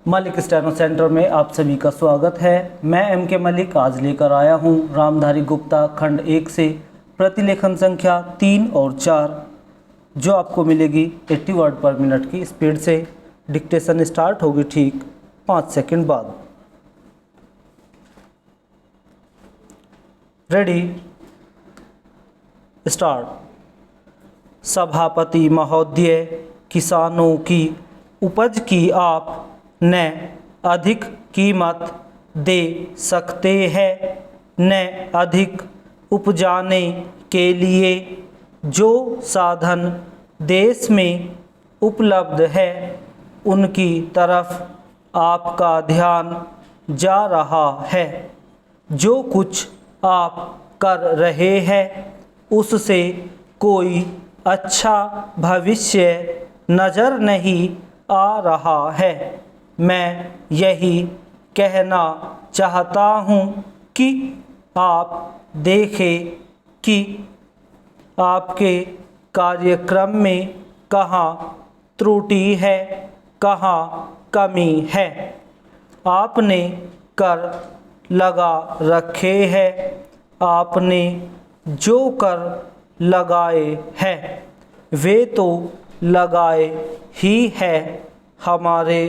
Malik steno centre में आप सभी का स्वागत है। मैं एम के मलिक आज लेकर आया हूं रामधारी गुप्ता खंड 1 से प्रतिलेखन संख्या 3 और 4, जो आपको मिलेगी 80 वर्ड पर मिनट की स्पीड से। डिक्टेशन स्टार्ट होगी ठीक 5 सेकंड बाद। Ready, start. सभापति महोदय, किसानों की उपज की आप न अधिक कीमत दे सकते हैं, न अधिक उपजाने के लिए जो साधन देश में उपलब्ध है उनकी तरफ आपका ध्यान जा रहा है। जो कुछ आप कर रहे हैं उससे कोई अच्छा भविष्य नज़र नहीं आ रहा है। मैं यही कहना चाहता हूँ कि आप देखें कि आपके कार्यक्रम में कहाँ त्रुटि है, कहाँ कमी है। आपने कर लगा रखे हैं, आपने जो कर लगाए हैं वे तो लगाए ही है। हमारे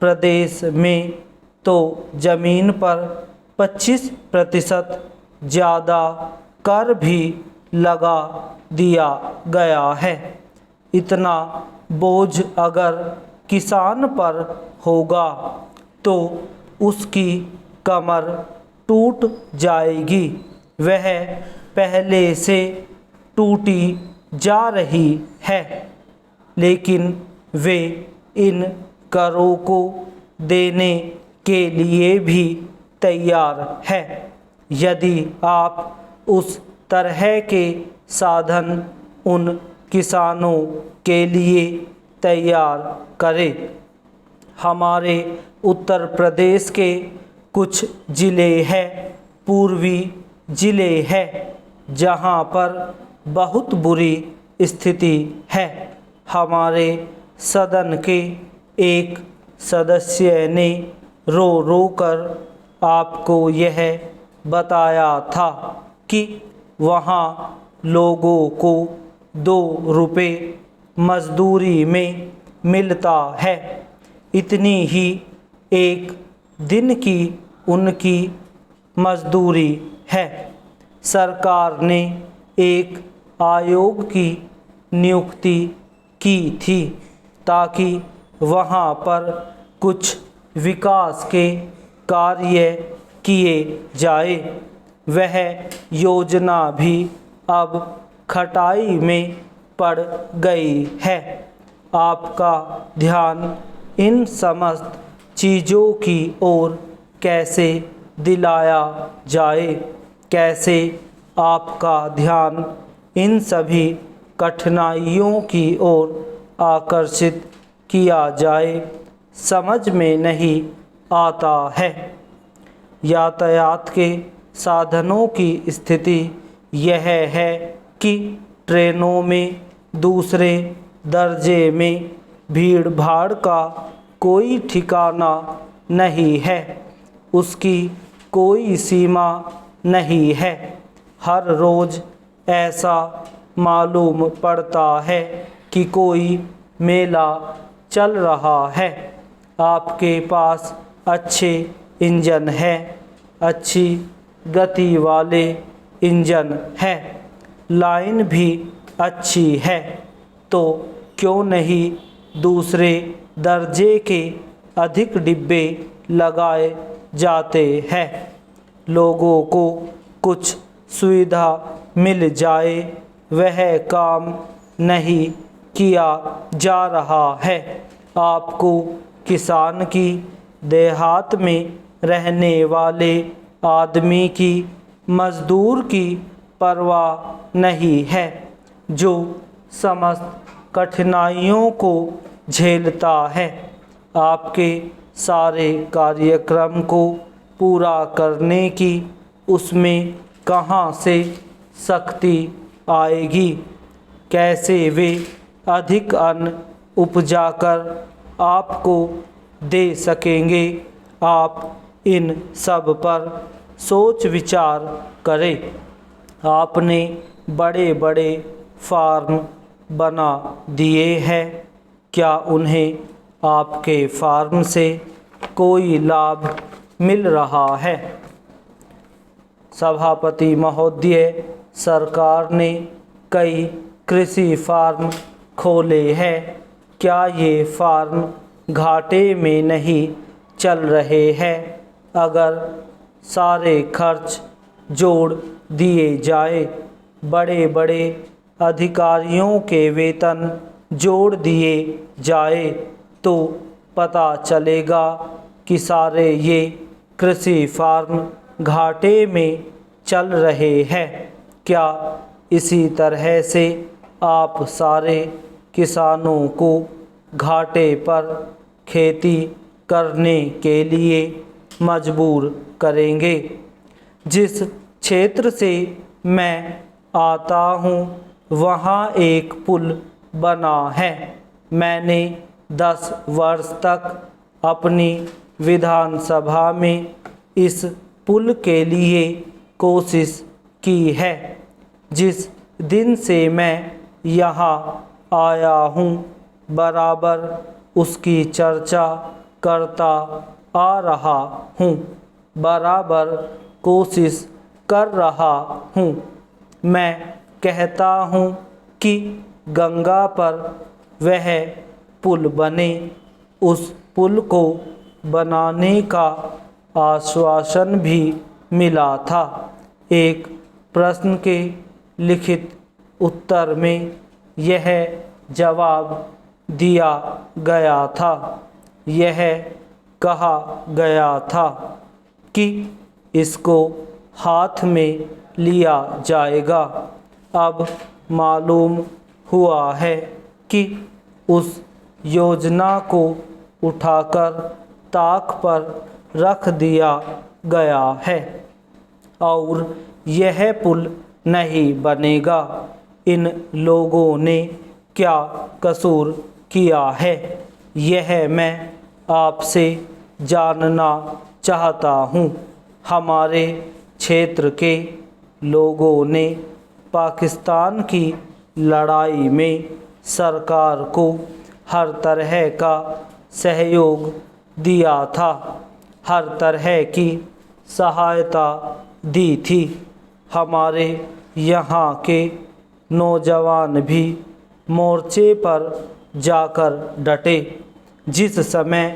प्रदेश में तो ज़मीन पर 25% ज़्यादा कर भी लगा दिया गया है। इतना बोझ अगर किसान पर होगा तो उसकी कमर टूट जाएगी। वह पहले से टूटी जा रही है, लेकिन वे इन करों को देने के लिए भी तैयार है। यदि आप उस तरह के साधन उन किसानों के लिए तैयार करें। हमारे उत्तर प्रदेश के कुछ ज़िले हैं, पूर्वी ज़िले हैं, जहाँ पर बहुत बुरी स्थिति है। हमारे सदन के एक सदस्य ने रो रो कर आपको यह बताया था कि वहाँ लोगों को 2 रुपये मजदूरी में मिलता है। इतनी ही एक दिन की उनकी मजदूरी है। सरकार ने एक आयोग की नियुक्ति की थी ताकि वहाँ पर कुछ विकास के कार्य किए जाए। वह योजना भी अब खटाई में पड़ गई है। आपका ध्यान इन समस्त चीज़ों की ओर कैसे दिलाया जाए, कैसे आपका ध्यान इन सभी कठिनाइयों की ओर आकर्षित किया जाए, समझ में नहीं आता है। यातायात के साधनों की स्थिति यह है कि ट्रेनों में दूसरे दर्जे में भीड़ भाड़ का कोई ठिकाना नहीं है, उसकी कोई सीमा नहीं है। हर रोज़ ऐसा मालूम पड़ता है कि कोई मेला चल रहा है। आपके पास अच्छे इंजन है, अच्छी गति वाले इंजन है, लाइन भी अच्छी है, तो क्यों नहीं दूसरे दर्जे के अधिक डिब्बे लगाए जाते हैं। लोगों को कुछ सुविधा मिल जाए, वह काम नहीं किया जा रहा है। आपको किसान की, देहात में रहने वाले आदमी की, मज़दूर की परवाह नहीं है, जो समस्त कठिनाइयों को झेलता है। आपके सारे कार्यक्रम को पूरा करने की उसमें कहाँ से शक्ति आएगी, कैसे वे अधिक अन्न उपजाकर आपको दे सकेंगे। आप इन सब पर सोच विचार करें। आपने बड़े बड़े फार्म बना दिए हैं, क्या उन्हें आपके फार्म से कोई लाभ मिल रहा है? सभापति महोदय, सरकार ने कई कृषि फार्म खोले हैं, क्या ये फार्म घाटे में नहीं चल रहे हैं? अगर सारे खर्च जोड़ दिए जाए, बड़े बड़े अधिकारियों के वेतन जोड़ दिए जाए, तो पता चलेगा कि सारे ये कृषि फार्म घाटे में चल रहे हैं। क्या इसी तरह से आप सारे किसानों को घाटे पर खेती करने के लिए मजबूर करेंगे? जिस क्षेत्र से मैं आता हूँ वहाँ एक पुल बना है। मैंने 10 वर्ष तक अपनी विधानसभा में इस पुल के लिए कोशिश की है। जिस दिन से मैं यहाँ आया हूँ बराबर उसकी चर्चा करता आ रहा हूँ, बराबर कोशिश कर रहा हूँ। मैं कहता हूँ कि गंगा पर वह पुल बने। उस पुल को बनाने का आश्वासन भी मिला था। एक प्रश्न के लिखित उत्तर में यह जवाब दिया गया था। यह कहा गया था कि इसको हाथ में लिया जाएगा। अब मालूम हुआ है कि उस योजना को उठाकर ताक पर रख दिया गया है और यह पुल नहीं बनेगा। इन लोगों ने क्या कसूर किया है, यह मैं आपसे जानना चाहता हूँ। हमारे क्षेत्र के लोगों ने पाकिस्तान की लड़ाई में सरकार को हर तरह का सहयोग दिया था, हर तरह की सहायता दी थी। हमारे यहाँ के नौजवान भी मोर्चे पर जाकर डटे। जिस समय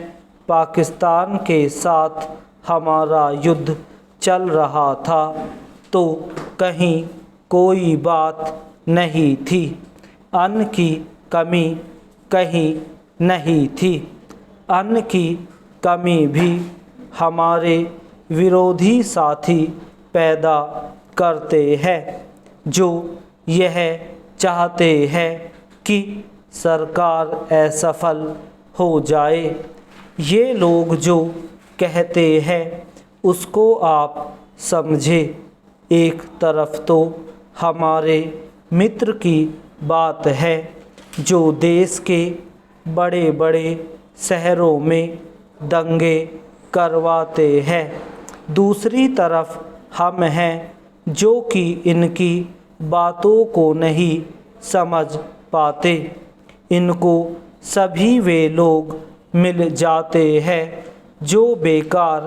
पाकिस्तान के साथ हमारा युद्ध चल रहा था तो कहीं कोई बात नहीं थी, अन्न की कमी कहीं नहीं थी। अन्न की कमी भी हमारे विरोधी साथी पैदा करते हैं, जो यह चाहते हैं कि सरकार असफल हो जाए। ये लोग जो कहते हैं उसको आप समझे। एक तरफ तो हमारे मित्र की बात है जो देश के बड़े बड़े शहरों में दंगे करवाते हैं, दूसरी तरफ हम हैं जो कि इनकी बातों को नहीं समझ पाते। इनको सभी वे लोग मिल जाते हैं जो बेकार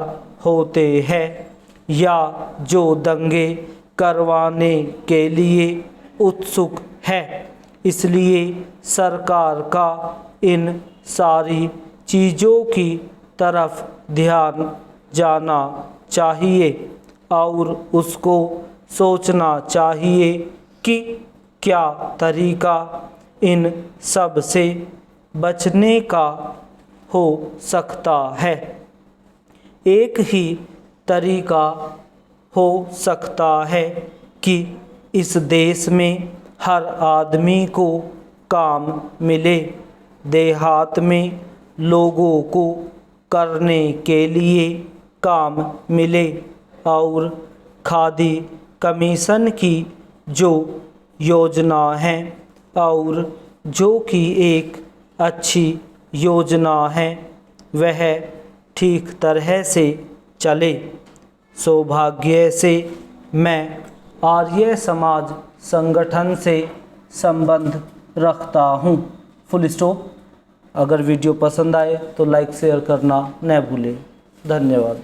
होते हैं या जो दंगे करवाने के लिए उत्सुक है। इसलिए सरकार का इन सारी चीज़ों की तरफ ध्यान जाना चाहिए और उसको सोचना चाहिए कि क्या तरीका इन सब से बचने का हो सकता है। एक ही तरीका हो सकता है कि इस देश में हर आदमी को काम मिले, देहात में लोगों को करने के लिए काम मिले और खादी कमीशन की जो योजना है और जो कि एक अच्छी योजना है, वह ठीक तरह से चले। सौभाग्य से मैं आर्य समाज संगठन से संबंध रखता हूँ। Full stop. अगर वीडियो पसंद आए तो लाइक शेयर करना न भूलें। धन्यवाद।